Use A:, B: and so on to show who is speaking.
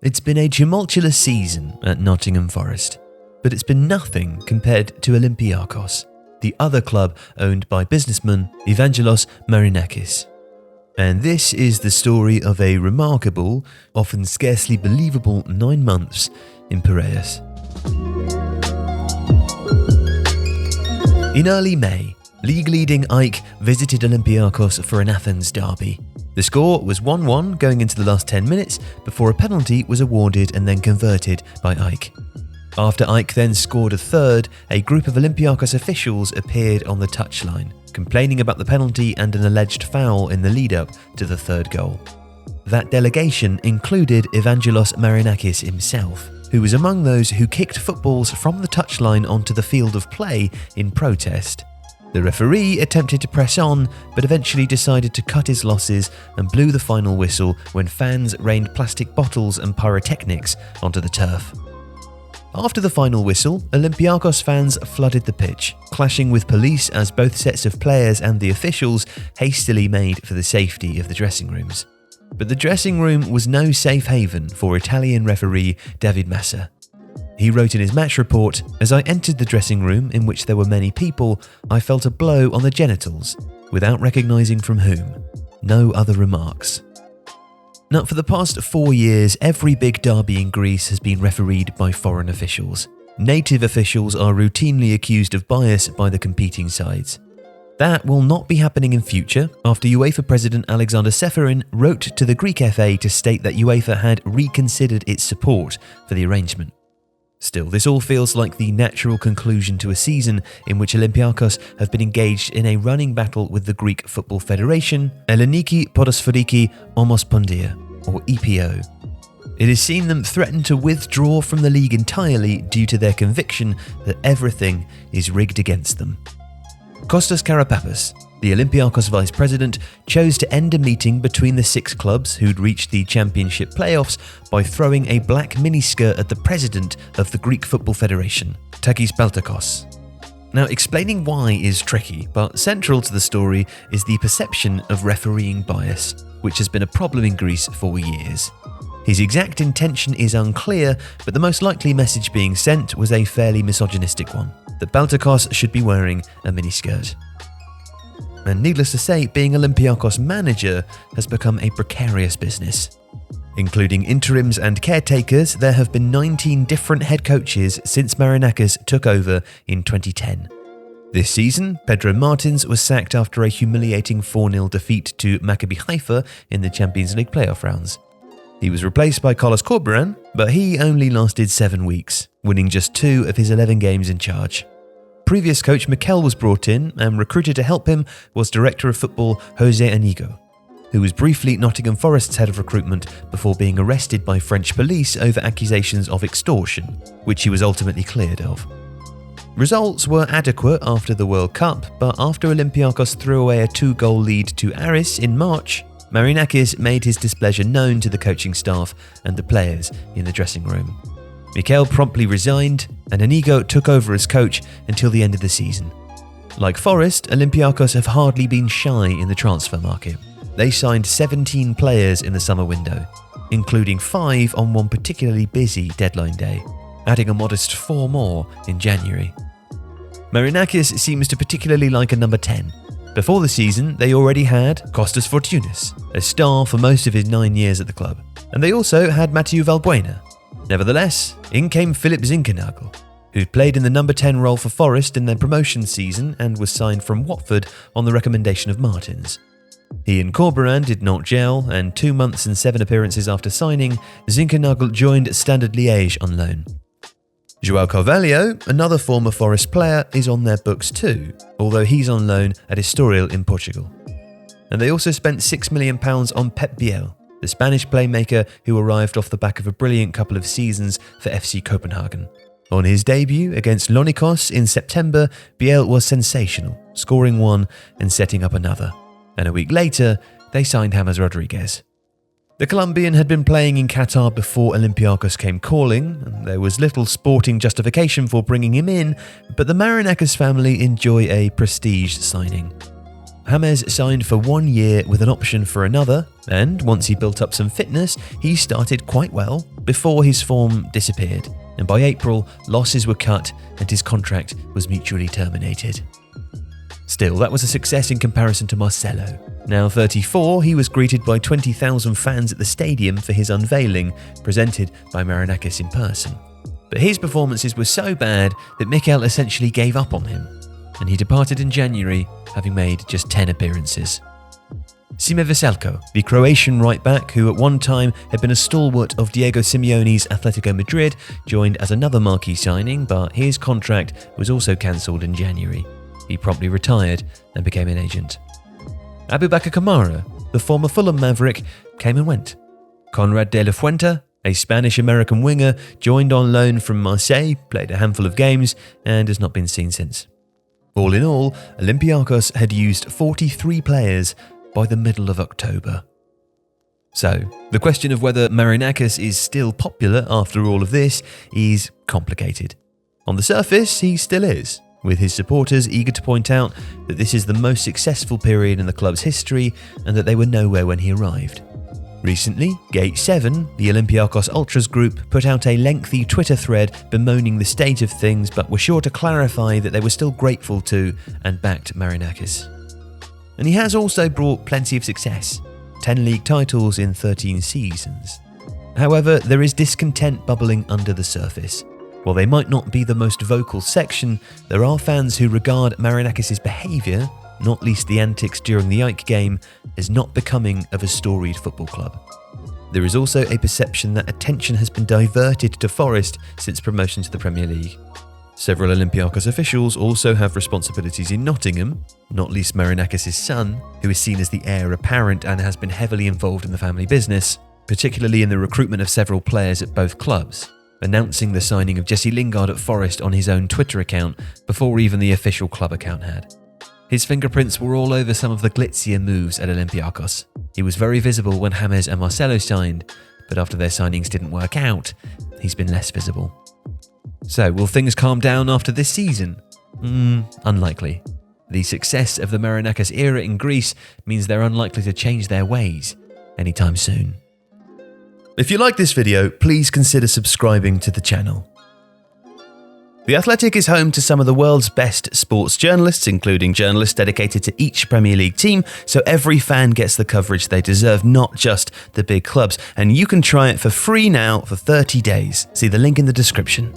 A: It's been a tumultuous season at Nottingham Forest, but it's been nothing compared to Olympiacos, the other club owned by businessman Evangelos Marinakis. And this is the story of a remarkable, often scarcely believable 9 months in PRECARIOUS. In early May, league-leading AEK visited Olympiacos for an Athens derby. The score was 1-1 going into the last 10 minutes before a penalty was awarded and then converted by AEK. After AEK then scored a third, a group of Olympiacos officials appeared on the touchline, complaining about the penalty and an alleged foul in the lead-up to the third goal. That delegation included Evangelos Marinakis himself, who was among those who kicked footballs from the touchline onto the field of play in protest. The referee attempted to press on, but eventually decided to cut his losses and blew the final whistle when fans rained plastic bottles and pyrotechnics onto the turf. After the final whistle, Olympiacos fans flooded the pitch, clashing with police as both sets of players and the officials hastily made for the safety of the dressing rooms. But the dressing room was no safe haven for Italian referee David Massa. He wrote in his match report, "As I entered the dressing room, in which there were many people, I felt a blow on the genitals, without recognising from whom. No other remarks." Now, for the past 4 years, every big derby in Greece has been refereed by foreign officials. Native officials are routinely accused of bias by the competing sides. That will not be happening in future, after UEFA President Alexander Seferin wrote to the Greek FA to state that UEFA had reconsidered its support for the arrangement. Still, this all feels like the natural conclusion to a season in which Olympiacos have been engaged in a running battle with the Greek Football Federation, Elleniki Podosphoriki Omospondia, or EPO. It has seen them threaten to withdraw from the league entirely due to their conviction that everything is rigged against them. Kostas Karapapis, the Olympiacos vice president, chose to end a meeting between the 6 clubs who'd reached the championship playoffs by throwing a black miniskirt at the president of the Greek Football Federation, Takis Baltakos. Now, explaining why is tricky, but central to the story is the perception of refereeing bias, which has been a problem in Greece for years. His exact intention is unclear, but the most likely message being sent was a fairly misogynistic one, that Baltakos should be wearing a miniskirt. And needless to say, being Olympiacos manager has become a precarious business. Including interims and caretakers, there have been 19 different head coaches since Marinakis took over in 2010. This season, Pedro Martins was sacked after a humiliating 4-0 defeat to Maccabi Haifa in the Champions League playoff rounds. He was replaced by Carlos Corberán, but he only lasted 7 weeks, winning just 2 of his 11 games in charge. Previous coach Mikel was brought in, and recruited to help him was Director of Football Jose Anigo, who was briefly Nottingham Forest's head of recruitment before being arrested by French police over accusations of extortion, which he was ultimately cleared of. Results were adequate after the World Cup, but after Olympiacos threw away a 2-goal lead to Aris in March, Marinakis made his displeasure known to the coaching staff and the players in the dressing room. Mikel promptly resigned, and Anigo took over as coach until the end of the season. Like Forest, Olympiacos have hardly been shy in the transfer market. They signed 17 players in the summer window, including 5 on one particularly busy deadline day, adding a modest 4 more in January. Marinakis seems to particularly like a number 10. Before the season, they already had Kostas Fortounis, a star for most of his 9 years at the club, and they also had Mathieu Valbuena. Nevertheless, in came Philip Zinkernagel, who'd played in the number 10 role for Forest in their promotion season and was signed from Watford on the recommendation of Martins. He and Corberán did not gel, and 2 months and 7 appearances after signing, Zinkernagel joined Standard Liège on loan. João Carvalho, another former Forest player, is on their books too, although he's on loan at Estoril in Portugal. And they also spent £6 million on Pep Biel, the Spanish playmaker who arrived off the back of a brilliant couple of seasons for FC Copenhagen. On his debut against Olympiacos in September, Biel was sensational, scoring 1 and setting up another. And a week later, they signed James Rodriguez. The Colombian had been playing in Qatar before Olympiacos came calling, and there was little sporting justification for bringing him in, but the Marinakis family enjoy a prestige signing. James signed for 1 year with an option for another, and once he built up some fitness, he started quite well, before his form disappeared, and by April, losses were cut and his contract was mutually terminated. Still, that was a success in comparison to Marcelo. Now 34, he was greeted by 20,000 fans at the stadium for his unveiling, presented by Marinakis in person. But his performances were so bad that Mikel essentially gave up on him, and he departed in January, having made just 10 appearances. Sime Veselko, the Croatian right-back who at one time had been a stalwart of Diego Simeone's Atletico Madrid, joined as another marquee signing, but his contract was also cancelled in January. He promptly retired and became an agent. Abubakar Kamara, the former Fulham Maverick, came and went. Conrad de la Fuente, a Spanish-American winger, joined on loan from Marseille, played a handful of games, and has not been seen since. All in all, Olympiacos had used 43 players by the middle of October. So, the question of whether Marinakis is still popular after all of this is complicated. On the surface, he still is, with his supporters eager to point out that this is the most successful period in the club's history and that they were nowhere when he arrived. Recently, Gate 7, the Olympiacos Ultras group, put out a lengthy Twitter thread bemoaning the state of things, but were sure to clarify that they were still grateful to and backed Marinakis. And he has also brought plenty of success, 10 league titles in 13 seasons. However, there is discontent bubbling under the surface. While they might not be the most vocal section, there are fans who regard Marinakis' behaviour, not least the antics during the AEK game, as not becoming of a storied football club. There is also a perception that attention has been diverted to Forest since promotion to the Premier League. Several Olympiacos officials also have responsibilities in Nottingham, not least Marinakis' son, who is seen as the heir apparent and has been heavily involved in the family business, particularly in the recruitment of several players at both clubs, announcing the signing of Jesse Lingard at Forest on his own Twitter account before even the official club account had. His fingerprints were all over some of the glitzier moves at Olympiacos. He was very visible when James and Marcelo signed, but after their signings didn't work out, he's been less visible. So, will things calm down after this season? Unlikely. The success of the Marinakis era in Greece means they're unlikely to change their ways anytime soon. If you like this video, please consider subscribing to the channel. The Athletic is home to some of the world's best sports journalists, including journalists dedicated to each Premier League team, so every fan gets the coverage they deserve, not just the big clubs. And you can try it for free now for 30 days. See the link in the description.